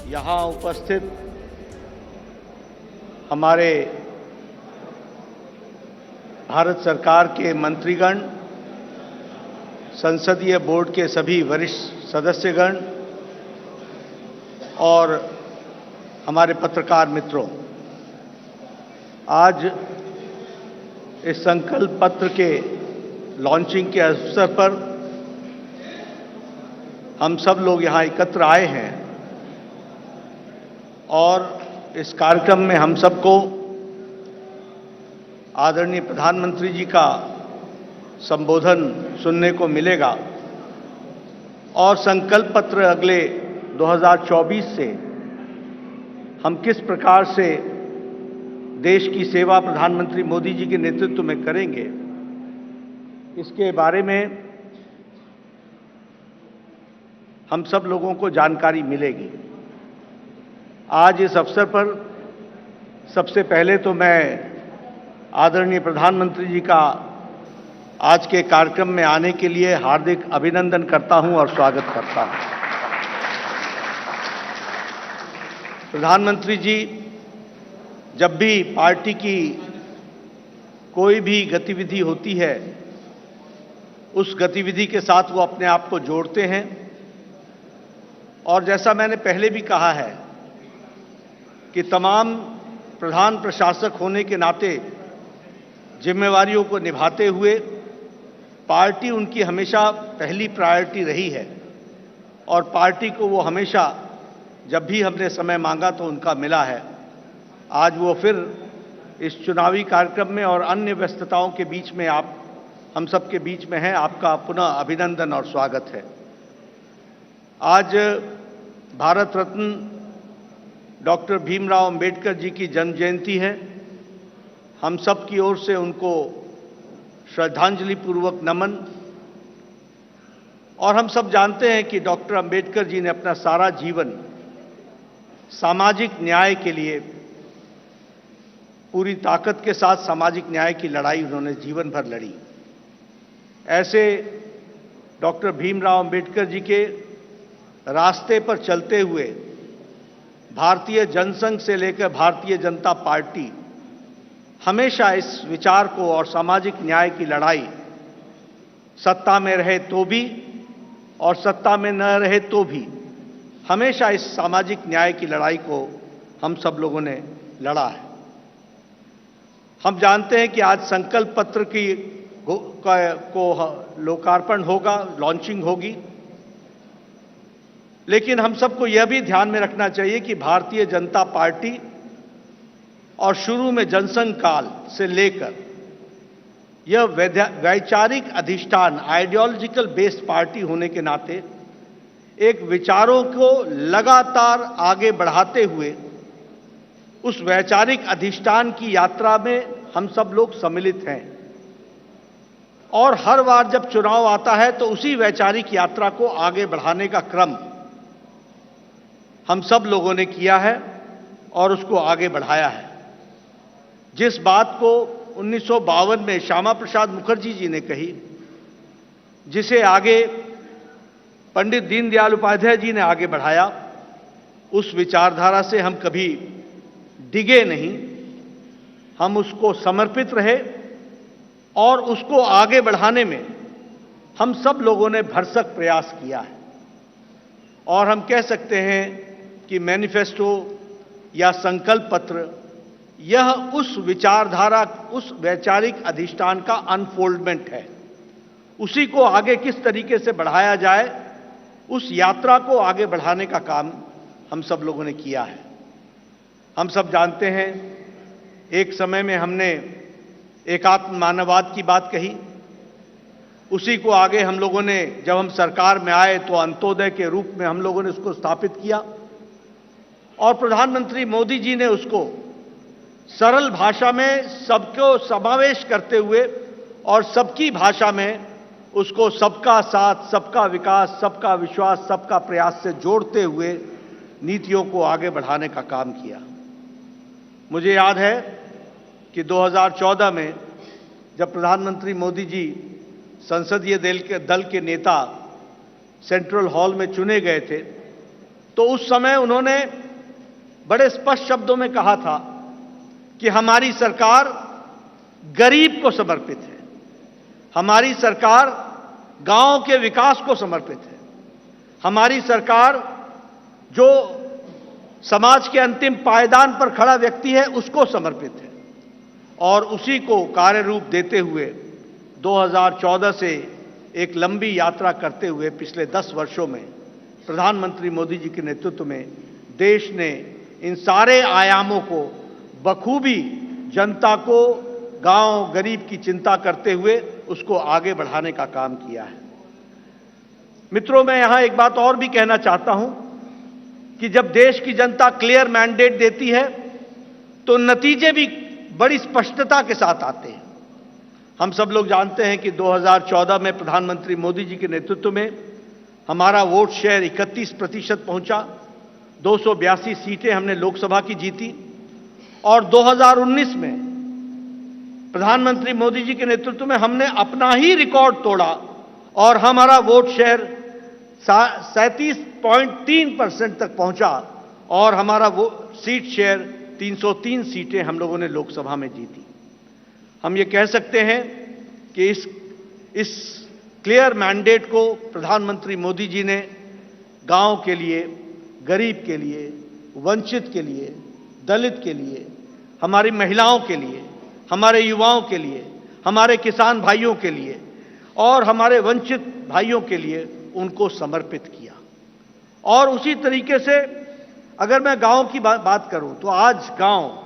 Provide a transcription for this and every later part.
यहाँ उपस्थित हमारे भारत सरकार के मंत्रीगण, संसदीय बोर्ड के सभी वरिष्ठ सदस्यगण और हमारे पत्रकार मित्रों, आज इस संकल्प पत्र के लॉन्चिंग के अवसर पर हम सब लोग यहाँ एकत्र आए हैं और इस कार्यक्रम में हम सबको आदरणीय प्रधानमंत्री जी का संबोधन सुनने को मिलेगा और संकल्प पत्र अगले 2024 से हम किस प्रकार से देश की सेवा प्रधानमंत्री मोदी जी के नेतृत्व में करेंगे, इसके बारे में हम सब लोगों को जानकारी मिलेगी। आज इस अवसर पर सबसे पहले तो मैं आदरणीय प्रधानमंत्री जी का आज के कार्यक्रम में आने के लिए हार्दिक अभिनंदन करता हूं और स्वागत करता हूं। प्रधानमंत्री जी जब भी पार्टी की कोई भी गतिविधि होती है, उस गतिविधि के साथ वो अपने आप को जोड़ते हैं और जैसा मैंने पहले भी कहा है कि तमाम प्रधान प्रशासक होने के नाते जिम्मेवारियों को निभाते हुए पार्टी उनकी हमेशा पहली प्रायोरिटी रही है और पार्टी को वो हमेशा जब भी हमने समय मांगा तो उनका मिला है। आज वो फिर इस चुनावी कार्यक्रम में और अन्य व्यस्तताओं के बीच में आप हम सब के बीच में हैं। आपका पुनः अभिनंदन और स्वागत है। आज भारत रत्न डॉक्टर भीमराव अंबेडकर जी की जन्म जयंती है। हम सब की ओर से उनको श्रद्धांजलि पूर्वक नमन। और हम सब जानते हैं कि डॉक्टर अंबेडकर जी ने अपना सारा जीवन सामाजिक न्याय के लिए पूरी ताकत के साथ सामाजिक न्याय की लड़ाई उन्होंने जीवन भर लड़ी। ऐसे डॉक्टर भीमराव अंबेडकर जी के रास्ते पर चलते हुए भारतीय जनसंघ से लेकर भारतीय जनता पार्टी हमेशा इस विचार को और सामाजिक न्याय की लड़ाई सत्ता में रहे तो भी और सत्ता में न रहे तो भी हमेशा इस सामाजिक न्याय की लड़ाई को हम सब लोगों ने लड़ा है। हम जानते हैं कि आज संकल्प पत्र को लोकार्पण होगा, लॉन्चिंग होगी, लेकिन हम सबको यह भी ध्यान में रखना चाहिए कि भारतीय जनता पार्टी और शुरू में जनसंघ काल से लेकर यह वैचारिक अधिष्ठान आइडियोलॉजिकल बेस्ड पार्टी होने के नाते एक विचारों को लगातार आगे बढ़ाते हुए उस वैचारिक अधिष्ठान की यात्रा में हम सब लोग सम्मिलित हैं और हर बार जब चुनाव आता है तो उसी वैचारिक यात्रा को आगे बढ़ाने का क्रम हम सब लोगों ने किया है और उसको आगे बढ़ाया है। जिस बात को 1952 में श्यामा प्रसाद मुखर्जी जी ने कही, जिसे आगे पंडित दीनदयाल उपाध्याय जी ने आगे बढ़ाया, उस विचारधारा से हम कभी डिगे नहीं, हम उसको समर्पित रहे और उसको आगे बढ़ाने में हम सब लोगों ने भरसक प्रयास किया है। और हम कह सकते हैं कि मैनिफेस्टो या संकल्प पत्र यह उस विचारधारा, उस वैचारिक अधिष्ठान का अनफोल्डमेंट है। उसी को आगे किस तरीके से बढ़ाया जाए, उस यात्रा को आगे बढ़ाने का काम हम सब लोगों ने किया है। हम सब जानते हैं एक समय में हमने एकात्म मानववाद की बात कही, उसी को आगे हम लोगों ने जब हम सरकार में आए तो अंत्योदय के रूप में हम लोगों ने उसको स्थापित किया और प्रधानमंत्री मोदी जी ने उसको सरल भाषा में सबको समावेश करते हुए और सबकी भाषा में उसको सबका साथ, सबका विकास, सबका विश्वास, सबका प्रयास से जोड़ते हुए नीतियों को आगे बढ़ाने का काम किया। मुझे याद है कि 2014 में जब प्रधानमंत्री मोदी जी संसदीय दल के नेता सेंट्रल हॉल में चुने गए थे तो उस समय उन्होंने बड़े स्पष्ट शब्दों में कहा था कि हमारी सरकार गरीब को समर्पित है, हमारी सरकार गांव के विकास को समर्पित है, हमारी सरकार जो समाज के अंतिम पायदान पर खड़ा व्यक्ति है उसको समर्पित है। और उसी को कार्य रूप देते हुए 2014 से एक लंबी यात्रा करते हुए पिछले 10 वर्षों में प्रधानमंत्री मोदी जी के नेतृत्व में देश ने इन सारे आयामों को बखूबी जनता को, गांव गरीब की चिंता करते हुए उसको आगे बढ़ाने का काम किया है। मित्रों, मैं यहां एक बात और भी कहना चाहता हूं कि जब देश की जनता क्लियर मैंडेट देती है तो नतीजे भी बड़ी स्पष्टता के साथ आते हैं। हम सब लोग जानते हैं कि 2014 में प्रधानमंत्री मोदी जी के नेतृत्व में हमारा वोट शेयर 31% पहुंचा, 282 सीटें हमने लोकसभा की जीती। और 2019 में प्रधानमंत्री मोदी जी के नेतृत्व में हमने अपना ही रिकॉर्ड तोड़ा और हमारा वोट शेयर 37.3% तक पहुंचा और हमारा वो सीट शेयर 303 सीटें हम लोगों ने लोकसभा में जीती। हम ये कह सकते हैं कि इस क्लियर मैंडेट को प्रधानमंत्री मोदी जी ने गांव के लिए, गरीब के लिए, वंचित के लिए, दलित के लिए, हमारी महिलाओं के लिए, हमारे युवाओं के लिए, हमारे किसान भाइयों के लिए और हमारे वंचित भाइयों के लिए उनको समर्पित किया। और उसी तरीके से अगर मैं गांव की बात करूं तो आज गांव,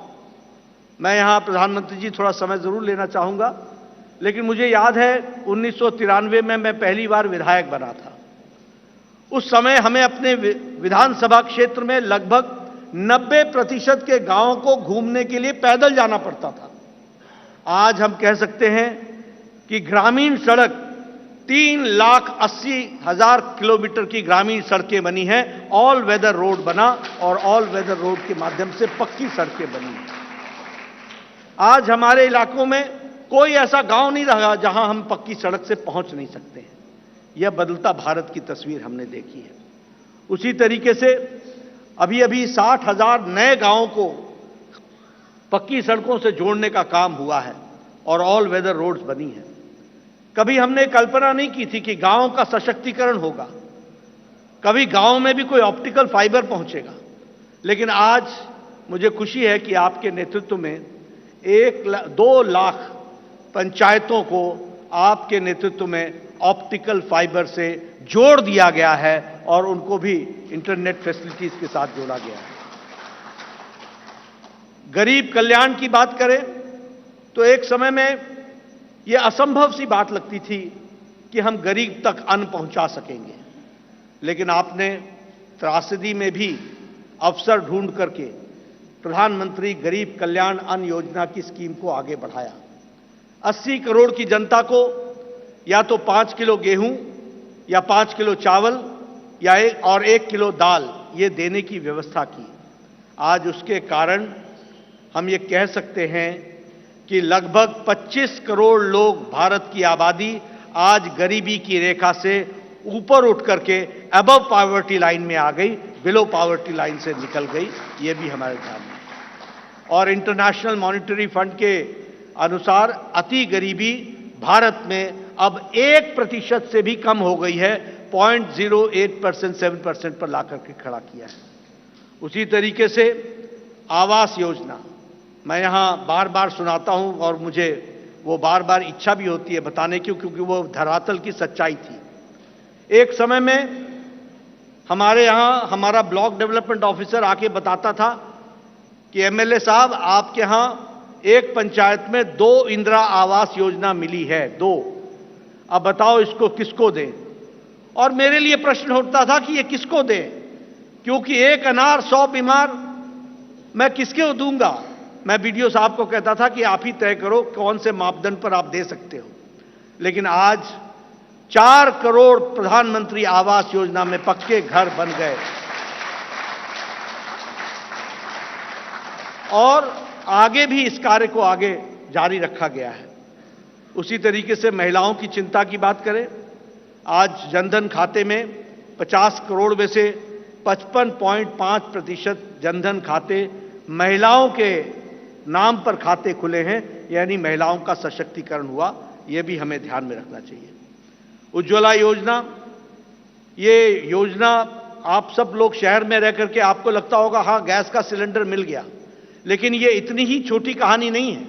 मैं यहां प्रधानमंत्री जी थोड़ा समय जरूर लेना चाहूंगा, लेकिन मुझे याद है 1993 में मैं पहली बार विधायक बना था। उस समय हमें अपने विधानसभा क्षेत्र में लगभग 90% के गांवों को घूमने के लिए पैदल जाना पड़ता था। आज हम कह सकते हैं कि ग्रामीण सड़क 3,80,000 किलोमीटर की ग्रामीण सड़कें बनी हैं, ऑल वेदर रोड बना और ऑल वेदर रोड के माध्यम से पक्की सड़कें बनी हैं। आज हमारे इलाकों में कोई ऐसा गांव नहीं रहा जहां हम पक्की सड़क से पहुंच नहीं सकते हैं। यह बदलता भारत की तस्वीर हमने देखी है। उसी तरीके से अभी 60,000 नए गांवों को पक्की सड़कों से जोड़ने का काम हुआ है और ऑल वेदर रोड्स बनी हैं। कभी हमने कल्पना नहीं की थी कि गांव का सशक्तिकरण होगा, कभी गांव में भी कोई ऑप्टिकल फाइबर पहुंचेगा। लेकिन आज मुझे खुशी है कि आपके नेतृत्व में 2 लाख पंचायतों को आपके नेतृत्व में ऑप्टिकल फाइबर से जोड़ दिया गया है और उनको भी इंटरनेट फैसिलिटीज के साथ जोड़ा गया है। गरीब कल्याण की बात करें तो एक समय में यह असंभव सी बात लगती थी कि हम गरीब तक अन्न पहुंचा सकेंगे, लेकिन आपने त्रासदी में भी अवसर ढूंढ करके प्रधानमंत्री गरीब कल्याण अन्न योजना की स्कीम को आगे बढ़ाया। 80 करोड़ की जनता को या तो 5 किलो गेहूं या 5 किलो चावल या 1 किलो दाल ये देने की व्यवस्था की। आज उसके कारण हम ये कह सकते हैं कि लगभग 25 करोड़ लोग, भारत की आबादी आज गरीबी की रेखा से ऊपर उठ करके अबव पॉवर्टी लाइन में आ गई, बिलो पॉवर्टी लाइन से निकल गई। ये भी हमारे ध्यान में। और इंटरनेशनल मॉनिटरी फंड के अनुसार अति गरीबी भारत में अब 1% से भी कम हो गई है, 0.08%, 7% पर लाकर के खड़ा किया है। उसी तरीके से आवास योजना मैं यहां बार बार सुनाता हूं और मुझे वो बार बार इच्छा भी होती है बताने की, क्योंकि वो धरातल की सच्चाई थी। एक समय में हमारे यहां हमारा ब्लॉक डेवलपमेंट ऑफिसर आके बताता था कि एमएलए साहब आपके यहां एक पंचायत में 2 इंदिरा आवास योजना मिली है, 2। अब बताओ इसको किसको दें? और मेरे लिए प्रश्न उठता था कि ये किसको दें, क्योंकि एक अनार 100 बीमार मैं किसके दूंगा? मैं बीडीओ साहब को कहता था कि आप ही तय करो कौन से मापदंड पर आप दे सकते हो। लेकिन आज 4 करोड़ प्रधानमंत्री आवास योजना में पक्के घर बन गए और आगे भी इस कार्य को आगे जारी रखा गया है। उसी तरीके से महिलाओं की चिंता की बात करें, आज जनधन खाते में 50 करोड़ में से 55.5% जनधन खाते महिलाओं के नाम पर खाते खुले हैं, यानी महिलाओं का सशक्तिकरण हुआ। यह भी हमें ध्यान में रखना चाहिए। उज्ज्वला योजना, ये योजना आप सब लोग शहर में रह करके आपको लगता होगा हाँ गैस का सिलेंडर मिल गया, लेकिन ये इतनी ही छोटी कहानी नहीं है।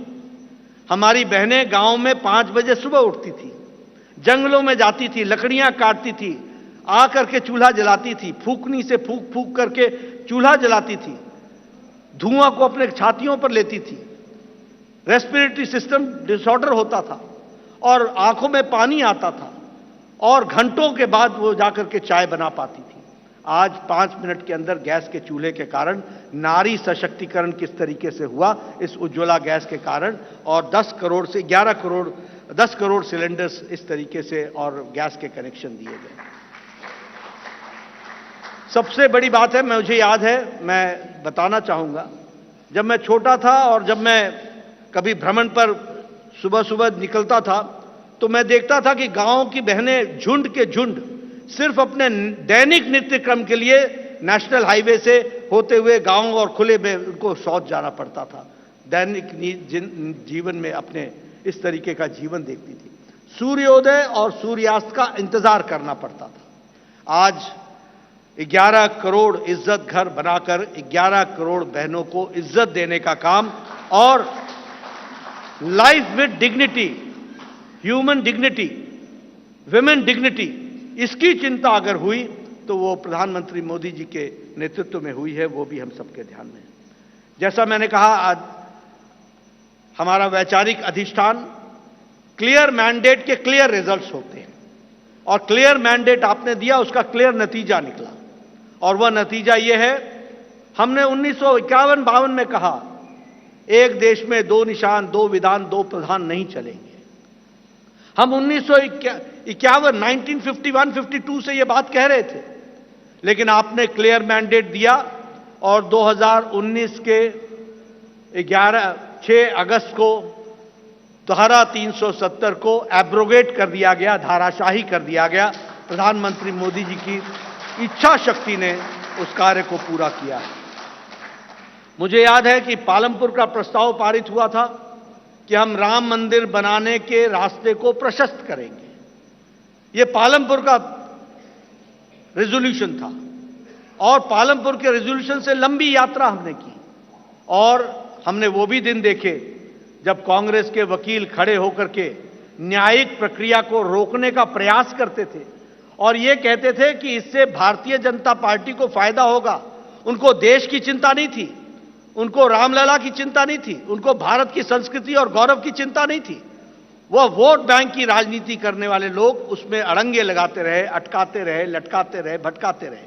हमारी बहनें गांव में 5 बजे सुबह उठती थी, जंगलों में जाती थी, लकड़ियां काटती थी, आ करके चूल्हा जलाती थी, फूकनी से फूक फूक करके चूल्हा जलाती थी, धुआं को अपने छातियों पर लेती थी, रेस्पिरेटरी सिस्टम डिसऑर्डर होता था और आंखों में पानी आता था और घंटों के बाद वो जाकर के चाय बना पाती थी। आज 5 मिनट के अंदर गैस के चूल्हे के कारण नारी सशक्तिकरण किस तरीके से हुआ, इस उज्ज्वला गैस के कारण, और 10 करोड़ से 11 करोड़ 10 करोड़ सिलेंडर्स इस तरीके से और गैस के कनेक्शन दिए गए। सबसे बड़ी बात है, मुझे याद है, मैं बताना चाहूंगा, जब मैं छोटा था और जब मैं कभी भ्रमण पर सुबह सुबह निकलता था तो मैं देखता था कि गांव की बहनें झुंड के झुंड सिर्फ अपने दैनिक नित्य क्रम के लिए नेशनल हाईवे से होते हुए गांव और खुले में उनको शौच जाना पड़ता था। दैनिक जीवन में अपने इस तरीके का जीवन देखती थी। सूर्योदय और सूर्यास्त का इंतजार करना पड़ता था। आज 11 करोड़ इज्जत घर बनाकर 11 करोड़ बहनों को इज्जत देने का काम और life with dignity, human dignity, women dignity, इसकी चिंता अगर हुई तो वो प्रधानमंत्री मोदी जी के नेतृत्व में हुई है, वो भी हम सबके ध्यान में है। जैसा मैंने कहा, आज हमारा वैचारिक अधिष्ठान क्लियर मैंडेट के क्लियर रिजल्ट्स होते हैं और क्लियर मैंडेट आपने दिया, उसका क्लियर नतीजा निकला और वह नतीजा यह है, हमने 1951-52 में कहा एक देश में 2 निशान, 2 विधान, 2 प्रधान नहीं चलेंगे। हम 1951-52 से यह बात कह रहे थे, लेकिन आपने क्लियर मैंडेट दिया और 2019 के 6 अगस्त को धारा 370 को एब्रोगेट कर दिया गया, धाराशाही कर दिया गया। प्रधानमंत्री मोदी जी की इच्छा शक्ति ने उस कार्य को पूरा किया। मुझे याद है कि पालमपुर का प्रस्ताव पारित हुआ था कि हम राम मंदिर बनाने के रास्ते को प्रशस्त करेंगे। यह पालमपुर का रेजोल्यूशन था और पालमपुर के रेजोल्यूशन से लंबी यात्रा हमने की और हमने वो भी दिन देखे जब कांग्रेस के वकील खड़े होकर के न्यायिक प्रक्रिया को रोकने का प्रयास करते थे और ये कहते थे कि इससे भारतीय जनता पार्टी को फायदा होगा। उनको देश की चिंता नहीं थी, उनको रामलला की चिंता नहीं थी, उनको भारत की संस्कृति और गौरव की चिंता नहीं थी। वह वोट बैंक की राजनीति करने वाले लोग उसमें अड़ंगे लगाते रहे, अटकाते रहे, लटकाते रहे, भटकाते रहे।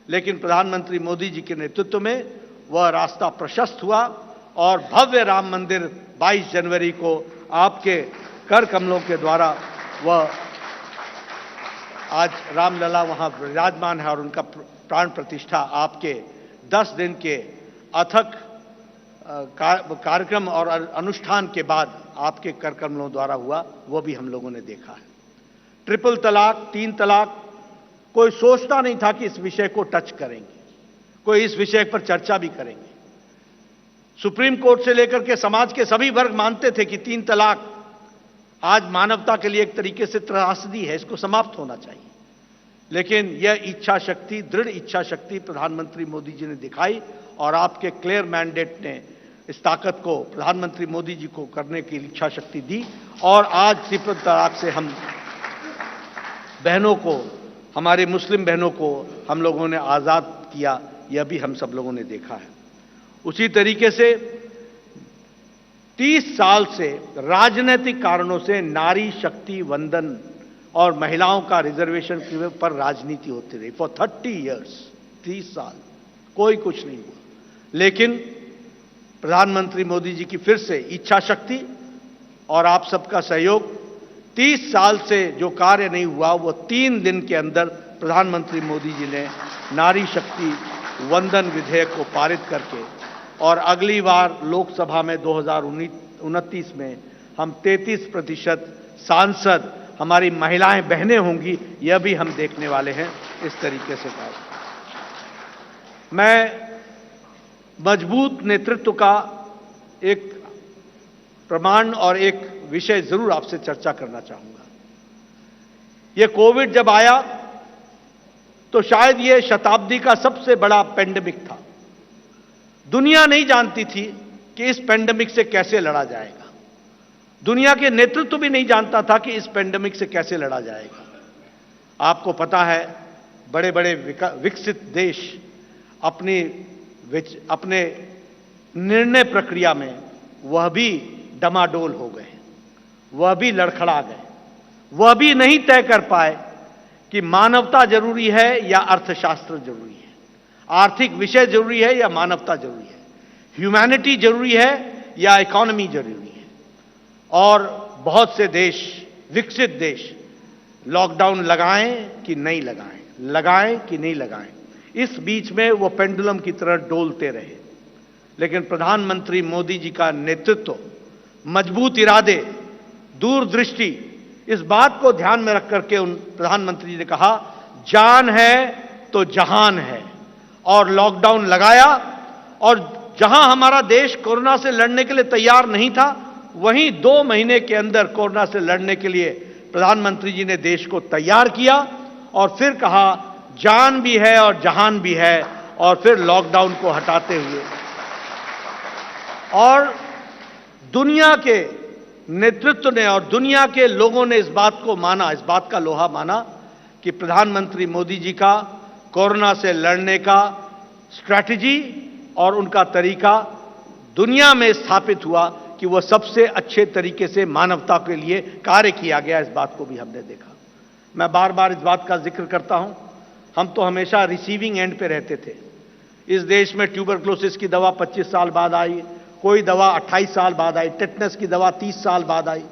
लेकिन प्रधानमंत्री मोदी जी के नेतृत्व में वह रास्ता प्रशस्त हुआ और भव्य राम मंदिर 22 जनवरी को आपके कर कमलों के द्वारा वह आज रामलला वहां विराजमान है और उनका प्राण प्रतिष्ठा आपके 10 दिन के अथक कार्यक्रम और अनुष्ठान के बाद आपके कर कमलों द्वारा हुआ, वो भी हम लोगों ने देखा है। ट्रिपल तलाक, 3 तलाक, कोई सोचता नहीं था कि इस विषय को टच करेंगे, कोई इस विषय पर चर्चा भी करेंगे। सुप्रीम कोर्ट से लेकर के समाज के सभी वर्ग मानते थे कि 3 तलाक आज मानवता के लिए एक तरीके से त्रासदी है, इसको समाप्त होना चाहिए। लेकिन यह इच्छा शक्ति, दृढ़ इच्छा शक्ति प्रधानमंत्री मोदी जी ने दिखाई और आपके क्लियर मैंडेट ने इस ताकत को प्रधानमंत्री मोदी जी को करने की इच्छा शक्ति दी और आज ट्रिपल तलाक से हम बहनों को, हमारे मुस्लिम बहनों को हम लोगों ने आजाद किया, यह भी हम सब लोगों ने देखा है। उसी तरीके से 30 साल से राजनीतिक कारणों से नारी शक्ति वंदन और महिलाओं का रिजर्वेशन पर राजनीति होती रही फॉर 30 इयर्स, 30 साल कोई कुछ नहीं हुआ। लेकिन प्रधानमंत्री मोदी जी की फिर से इच्छा शक्ति और आप सबका सहयोग, 30 साल से जो कार्य नहीं हुआ वो 3 दिन के अंदर प्रधानमंत्री मोदी जी ने नारी शक्ति वंदन विधेयक को पारित करके और अगली बार लोकसभा में 2029 में हम 33% सांसद हमारी महिलाएं बहनें होंगी, यह भी हम देखने वाले हैं। इस तरीके से कार्य मैं मजबूत नेतृत्व का एक प्रमाण और एक विषय जरूर आपसे चर्चा करना चाहूंगा। यह कोविड जब आया तो शायद यह शताब्दी का सबसे बड़ा पेंडेमिक था। दुनिया नहीं जानती थी कि इस पेंडेमिक से कैसे लड़ा जाएगा। दुनिया के नेतृत्व भी नहीं जानता था कि इस पेंडेमिक से कैसे लड़ा जाएगा। आपको पता है, बड़े बड़े विकसित देश अपने निर्णय प्रक्रिया में वह भी डमाडोल हो गए, वह भी लड़खड़ा गए, वह भी नहीं तय कर पाए कि मानवता जरूरी है या अर्थशास्त्र जरूरी है, आर्थिक विषय जरूरी है या मानवता जरूरी है, ह्यूमैनिटी जरूरी है या इकोनॉमी जरूरी है। और बहुत से देश, विकसित देश, लॉकडाउन लगाएं कि नहीं लगाएं, लगाएं कि नहीं लगाएं, इस बीच में वो पेंडुलम की तरह डोलते रहे। लेकिन प्रधानमंत्री मोदी जी का नेतृत्व, मजबूत इरादे, दूरदृष्टि, इस बात को ध्यान में रख करके उन प्रधानमंत्री जी ने कहा, जान है तो जहान है, और लॉकडाउन लगाया। और जहां हमारा देश कोरोना से लड़ने के लिए तैयार नहीं था, वहीं 2 महीने के अंदर कोरोना से लड़ने के लिए प्रधानमंत्री जी ने देश को तैयार किया। और फिर कहा, जान भी है और जहान भी है, और फिर लॉकडाउन को हटाते हुए और दुनिया के नेतृत्व ने और दुनिया के लोगों ने इस बात को माना, इस बात का लोहा माना कि प्रधानमंत्री मोदी जी का कोरोना से लड़ने का स्ट्रैटेजी और उनका तरीका दुनिया में स्थापित हुआ कि वह सबसे अच्छे तरीके से मानवता के लिए कार्य किया गया। इस बात को भी हमने देखा। मैं बार बार इस बात का जिक्र करता हूं, हम तो हमेशा रिसीविंग एंड पे रहते थे। इस देश में ट्यूबरक्लोसिस की दवा 25 साल बाद आई, कोई दवा 28 साल बाद आई, टेटनस की दवा 30 साल बाद आई,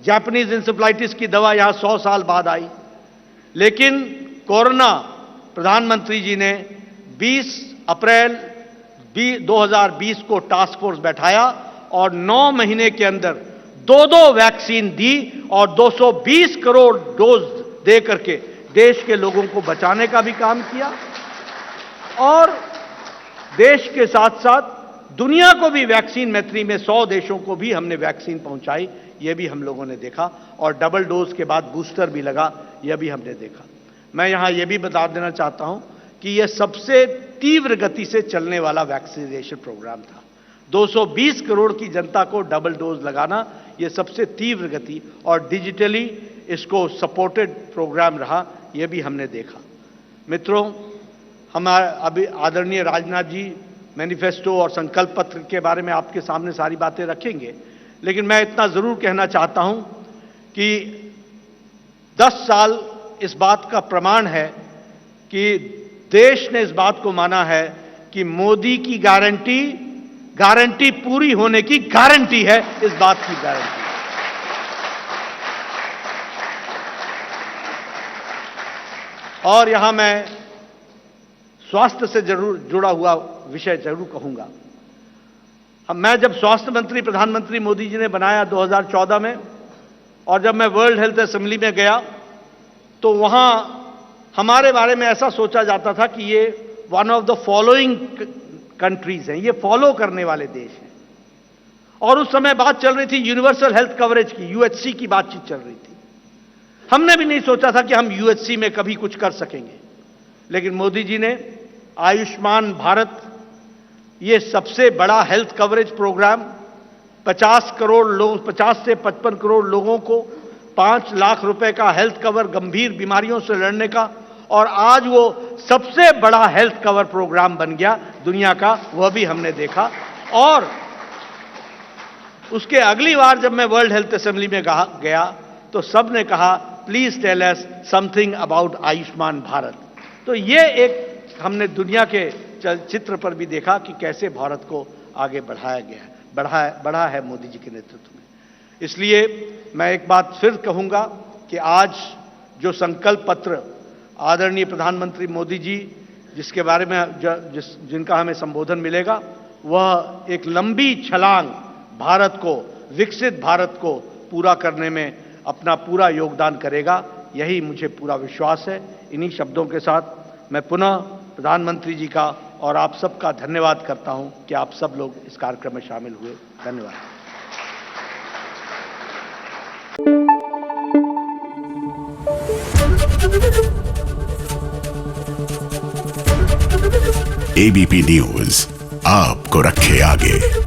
जापानीज इंसेफ्लाइटिस की दवा यहां 100 साल बाद आई। लेकिन कोरोना, प्रधानमंत्री जी ने 20 अप्रैल 2020 को टास्क फोर्स बैठाया और 9 महीने के अंदर 2 वैक्सीन दी और 220 करोड़ डोज दे करके देश के लोगों को बचाने का भी काम किया। और देश के साथ साथ दुनिया को भी वैक्सीन मैत्री में 100 देशों को भी हमने वैक्सीन पहुंचाई, यह भी हम लोगों ने देखा। और डबल डोज के बाद बूस्टर भी लगा, यह भी हमने देखा। मैं यहां यह भी बता देना चाहता हूं कि यह सबसे तीव्र गति से चलने वाला वैक्सीनेशन प्रोग्राम था। 220 करोड़ की जनता को डबल डोज लगाना, यह सबसे तीव्र गति और डिजिटली इसको सपोर्टेड प्रोग्राम रहा, यह भी हमने देखा। मित्रों, हमारे अभी आदरणीय राजनाथ जी मैनिफेस्टो और संकल्प पत्र के बारे में आपके सामने सारी बातें रखेंगे, लेकिन मैं इतना जरूर कहना चाहता हूं कि 10 साल इस बात का प्रमाण है कि देश ने इस बात को माना है कि मोदी की गारंटी पूरी होने की गारंटी है, इस बात की गारंटी। और यहां मैं स्वास्थ्य से जरूर जुड़ा हुआ विषय जरूर कहूंगा। मैं जब स्वास्थ्य मंत्री प्रधानमंत्री मोदी जी ने बनाया 2014 में, और जब मैं वर्ल्ड हेल्थ असेंबली में गया तो वहां हमारे बारे में ऐसा सोचा जाता था कि ये one of the following countries हैं, ये फॉलो करने वाले देश हैं। और उस समय बात चल रही थी यूनिवर्सल हेल्थ कवरेज की, यूएचसी की बातचीत चल रही थी। हमने भी नहीं सोचा था कि हम यूएचसी में कभी कुछ कर सकेंगे। लेकिन मोदी जी ने आयुष्मान भारत, ये सबसे बड़ा हेल्थ कवरेज प्रोग्राम, 50 करोड़ लोग, 50 से 55 करोड़ लोगों को 5 लाख रुपए का हेल्थ कवर गंभीर बीमारियों से लड़ने का, और आज वो सबसे बड़ा हेल्थ कवर प्रोग्राम बन गया दुनिया का, वह भी हमने देखा। और उसके अगली बार जब मैं वर्ल्ड हेल्थ असेंबली में गया तो सब ने कहा, please tell us something about Ayushman Bharat. तो ये एक हमने दुनिया के चित्र पर भी देखा कि कैसे भारत को आगे बढ़ाया गया, बढ़ा है मोदी जी के नेतृत्व में। इसलिए मैं एक बात फिर कहूंगा कि आज जो संकल्प पत्र आदरणीय प्रधानमंत्री मोदी जी जिसके बारे में जिनका हमें संबोधन मिलेगा, वह एक लंबी छलांग भारत को, विकसित भारत को पूरा करने में अपना पूरा योगदान करेगा, यही मुझे पूरा विश्वास है। इन्हीं शब्दों के साथ मैं पुनः प्रधानमंत्री जी का और आप सबका धन्यवाद करता हूं कि आप सब लोग इस कार्यक्रम में शामिल हुए। धन्यवाद। एबीपी न्यूज आपको रखे आगे।